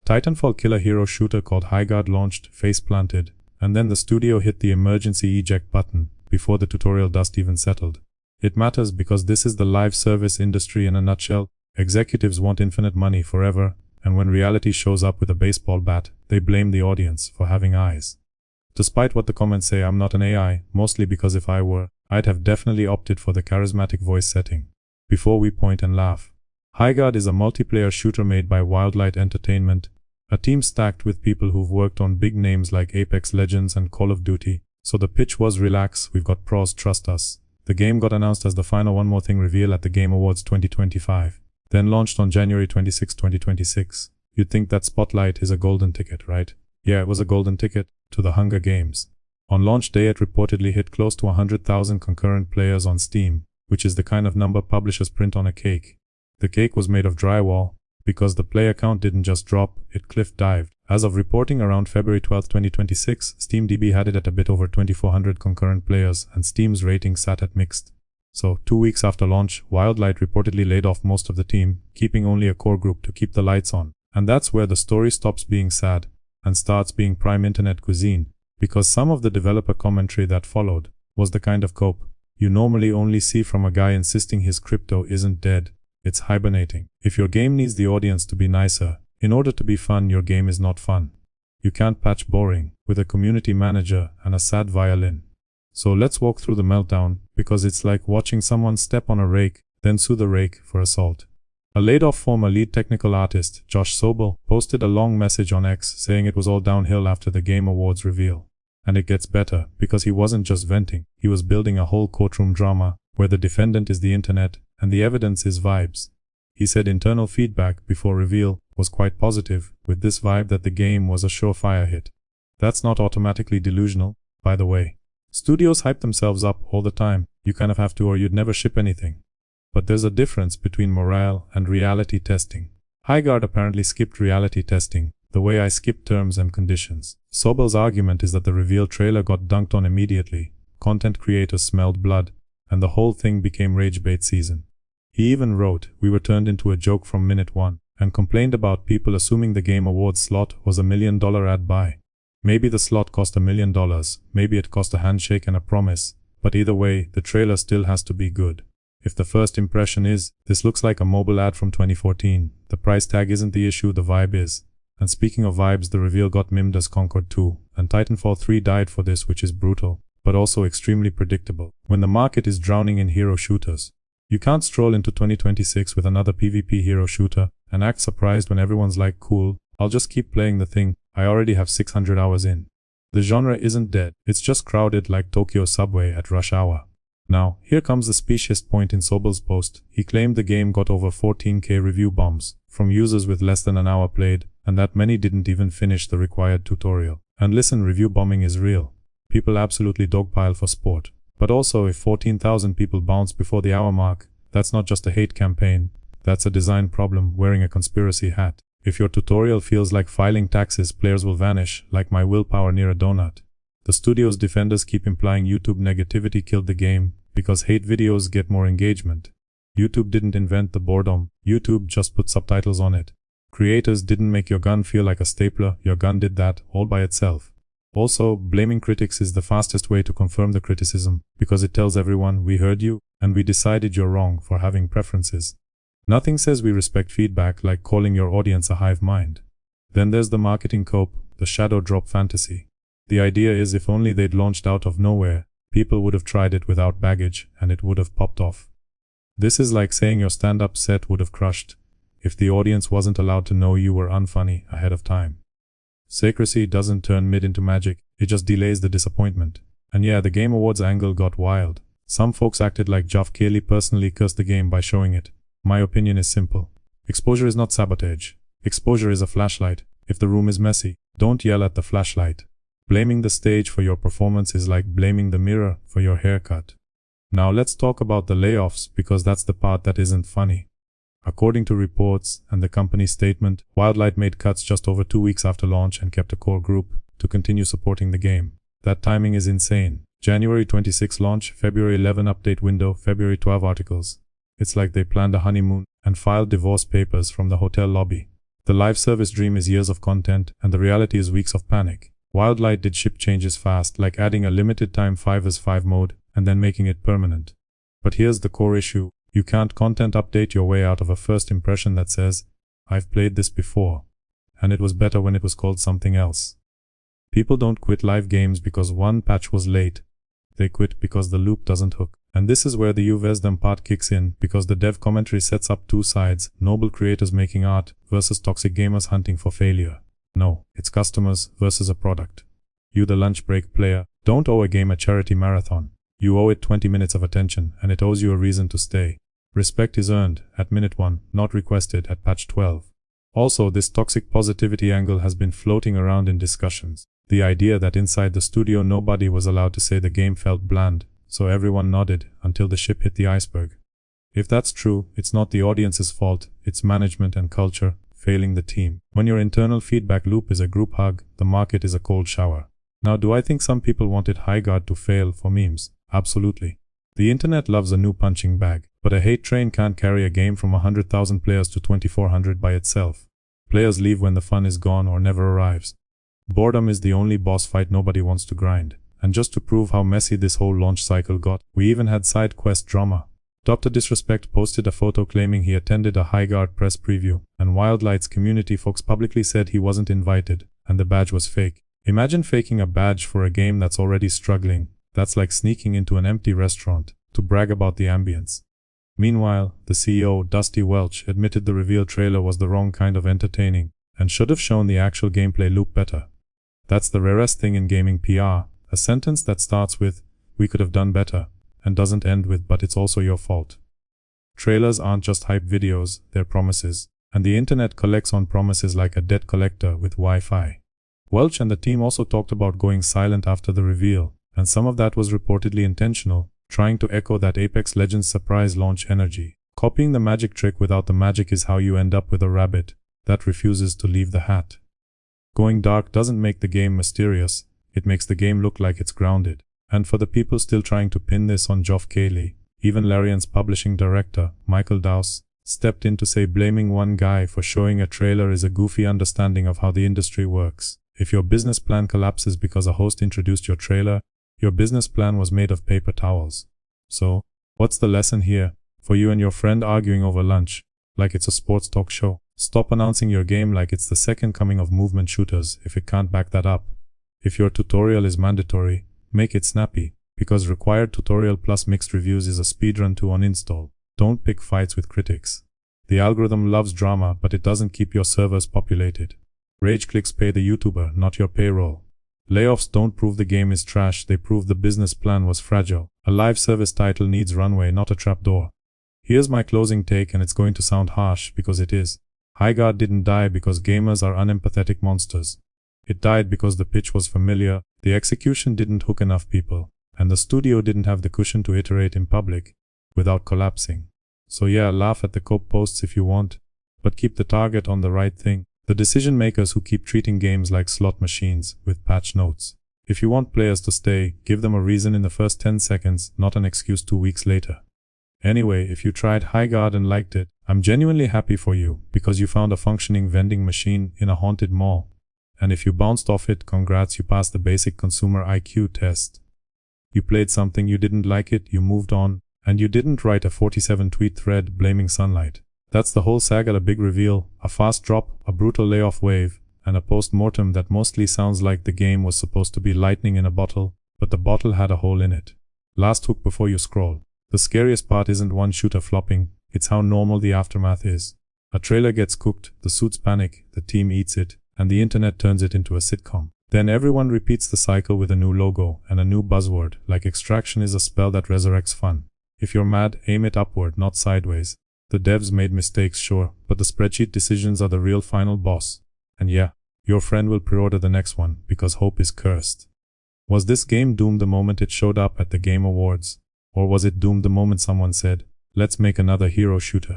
Titanfall killer hero shooter called Highguard launched, face planted, and then the studio hit the emergency eject button before the tutorial dust even settled. It matters because this is the live service industry in a nutshell. Executives want infinite money forever, and when reality shows up with a baseball bat, they blame the audience for having eyes. Despite what the comments say, I'm not an AI, mostly because if I were, I'd have definitely opted for the charismatic voice setting. Before we point and laugh. Highguard is a multiplayer shooter made by Wildlight Entertainment, a team stacked with people who've worked on big names like Apex Legends and Call of Duty, so the pitch was relax, we've got pros, trust us. The game got announced as the final One More Thing reveal at the Game Awards 2025, then launched on January 26, 2026. You'd think that Spotlight is a golden ticket, right? Yeah, it was a golden ticket to the Hunger Games. On launch day it reportedly hit close to 100,000 concurrent players on Steam, which is the kind of number publishers print on a cake. The cake was made of drywall, because the player count didn't just drop, it cliff dived. As of reporting around February 12, 2026, SteamDB had it at a bit over 2,400 concurrent players, and Steam's rating sat at mixed. So, 2 weeks after launch, Wildlight reportedly laid off most of the team, keeping only a core group to keep the lights on. And that's where the story stops being sad, and starts being prime internet cuisine, because some of the developer commentary that followed was the kind of cope you normally only see from a guy insisting his crypto isn't dead, it's hibernating. If your game needs the audience to be nicer, in order to be fun, your game is not fun. You can't patch boring with a community manager and a sad violin. So let's walk through the meltdown, because it's like watching someone step on a rake, then sue the rake for assault. A laid-off former lead technical artist, Josh Sobel, posted a long message on X saying it was all downhill after the Game Awards reveal. And it gets better, because he wasn't just venting, he was building a whole courtroom drama, where the defendant is the internet, and the evidence is vibes. He said internal feedback before reveal was quite positive, with this vibe that the game was a surefire hit. That's not automatically delusional, by the way. Studios hype themselves up all the time, you kind of have to or you'd never ship anything. But there's a difference between morale and reality testing. Highguard apparently skipped reality testing, the way I skipped terms and conditions. Sobel's argument is that the reveal trailer got dunked on immediately, content creators smelled blood, and the whole thing became rage bait season. He even wrote, "We were turned into a joke from minute one," and complained about people assuming the Game Awards slot was $1 million ad buy. Maybe the slot cost $1 million, maybe it cost a handshake and a promise, but either way, the trailer still has to be good. If the first impression is, this looks like a mobile ad from 2014, the price tag isn't the issue, the vibe is. And speaking of vibes, the reveal got mimed as Concord 2, and Titanfall 3 died for this, which is brutal, but also extremely predictable. When the market is drowning in hero shooters, you can't stroll into 2026 with another PvP hero shooter and act surprised when everyone's like, cool, I'll just keep playing the thing, I already have 600 hours in. The genre isn't dead, it's just crowded like Tokyo subway at rush hour. Now, here comes the speciest point in Sobel's post. He claimed the game got over 14k review bombs from users with less than an hour played, and that many didn't even finish the required tutorial. And listen, review bombing is real. People absolutely dogpile for sport. But also, if 14,000 people bounce before the hour mark, that's not just a hate campaign, that's a design problem wearing a conspiracy hat. If your tutorial feels like filing taxes, players will vanish, like my willpower near a donut. The studio's defenders keep implying YouTube negativity killed the game, because hate videos get more engagement. YouTube didn't invent the boredom, YouTube just put subtitles on it. Creators didn't make your gun feel like a stapler, your gun did that, all by itself. Also, blaming critics is the fastest way to confirm the criticism, because it tells everyone, we heard you, and we decided you're wrong for having preferences. Nothing says we respect feedback like calling your audience a hive mind. Then there's the marketing cope, the shadow drop fantasy. The idea is if only they'd launched out of nowhere, people would have tried it without baggage, and it would have popped off. This is like saying your stand-up set would have crushed, if the audience wasn't allowed to know you were unfunny ahead of time. Secrecy doesn't turn mid into magic, it just delays the disappointment. And yeah, the Game Awards angle got wild. Some folks acted like Geoff Keighley personally cursed the game by showing it. My opinion is simple. Exposure is not sabotage. Exposure is a flashlight. If the room is messy, don't yell at the flashlight. Blaming the stage for your performance is like blaming the mirror for your haircut. Now let's talk about the layoffs, because that's the part that isn't funny. According to reports and the company's statement, Wildlight made cuts just over 2 weeks after launch and kept a core group to continue supporting the game. That timing is insane. January 26 launch, February 11 update window, February 12 articles. It's like they planned a honeymoon and filed divorce papers from the hotel lobby. The live service dream is years of content, and the reality is weeks of panic. Wildlight did ship changes fast, like adding a limited time 5v5 mode, and then making it permanent. But here's the core issue. You can't content update your way out of a first impression that says, "I've played this before, and it was better when it was called something else." People don't quit live games because one patch was late. They quit because the loop doesn't hook. And this is where the you versus them part kicks in, because the dev commentary sets up two sides: noble creators making art versus toxic gamers hunting for failure. No, it's customers versus a product. You, the lunch break player, don't owe a game a charity marathon. You owe it 20 minutes of attention, and it owes you a reason to stay. Respect is earned at minute 1, not requested at patch 12. Also, this toxic positivity angle has been floating around in discussions. The idea that inside the studio nobody was allowed to say the game felt bland, so everyone nodded until the ship hit the iceberg. If that's true, it's not the audience's fault, it's management and culture failing the team. When your internal feedback loop is a group hug, the market is a cold shower. Now, do I think some people wanted Highguard to fail for memes? Absolutely. The internet loves a new punching bag, but a hate train can't carry a game from 100,000 players to 2,400 by itself. Players leave when the fun is gone or never arrives. Boredom is the only boss fight nobody wants to grind. And just to prove how messy this whole launch cycle got, we even had side quest drama. Dr. Disrespect posted a photo claiming he attended a Highguard press preview, and Wildlight's community folks publicly said he wasn't invited, and the badge was fake. Imagine faking a badge for a game that's already struggling. That's like sneaking into an empty restaurant to brag about the ambience. Meanwhile, the CEO, Dusty Welch, admitted the reveal trailer was the wrong kind of entertaining, and should have shown the actual gameplay loop better. That's the rarest thing in gaming PR. A sentence that starts with, "We could have done better," and doesn't end with, "But it's also your fault." Trailers aren't just hype videos, they're promises. And the internet collects on promises like a debt collector with Wi-Fi. Welch and the team also talked about going silent after the reveal, and some of that was reportedly intentional, trying to echo that Apex Legends surprise launch energy. Copying the magic trick without the magic is how you end up with a rabbit that refuses to leave the hat. Going dark doesn't make the game mysterious. It makes the game look like it's grounded. And for the people still trying to pin this on Geoff Keighley, even Larian's publishing director, Michael Dowse, stepped in to say blaming one guy for showing a trailer is a goofy understanding of how the industry works. If your business plan collapses because a host introduced your trailer, your business plan was made of paper towels. So, what's the lesson here? For you and your friend arguing over lunch, like it's a sports talk show, stop announcing your game like it's the second coming of movement shooters if it can't back that up. If your tutorial is mandatory, make it snappy, because required tutorial plus mixed reviews is a speedrun to uninstall. Don't pick fights with critics. The algorithm loves drama, but it doesn't keep your servers populated. Rage clicks pay the YouTuber, not your payroll. Layoffs don't prove the game is trash, they prove the business plan was fragile. A live service title needs runway, not a trapdoor. Here's my closing take, and it's going to sound harsh because it is. Highguard didn't die because gamers are unempathetic monsters. It died because the pitch was familiar, the execution didn't hook enough people, and the studio didn't have the cushion to iterate in public without collapsing. So yeah, laugh at the cope posts if you want, but keep the target on the right thing. The decision makers who keep treating games like slot machines with patch notes. If you want players to stay, give them a reason in the first 10 seconds, not an excuse 2 weeks later. Anyway, if you tried Highguard and liked it, I'm genuinely happy for you, because you found a functioning vending machine in a haunted mall. And if you bounced off it, congrats, you passed the basic consumer IQ test. You played something, you didn't like it, you moved on, and you didn't write a 47-tweet thread blaming sunlight. That's the whole saga: a big reveal, a fast drop, a brutal layoff wave, and a post-mortem that mostly sounds like the game was supposed to be lightning in a bottle, but the bottle had a hole in it. Last hook before you scroll. The scariest part isn't one shooter flopping, it's how normal the aftermath is. A trailer gets cooked, the suits panic, the team eats it, and the internet turns it into a sitcom. Then everyone repeats the cycle with a new logo and a new buzzword, like extraction is a spell that resurrects fun. If you're mad, aim it upward, not sideways. The devs made mistakes, sure, but the spreadsheet decisions are the real final boss. And yeah, your friend will pre-order the next one, because hope is cursed. Was this game doomed the moment it showed up at the Game Awards? Or was it doomed the moment someone said, "Let's make another hero shooter"?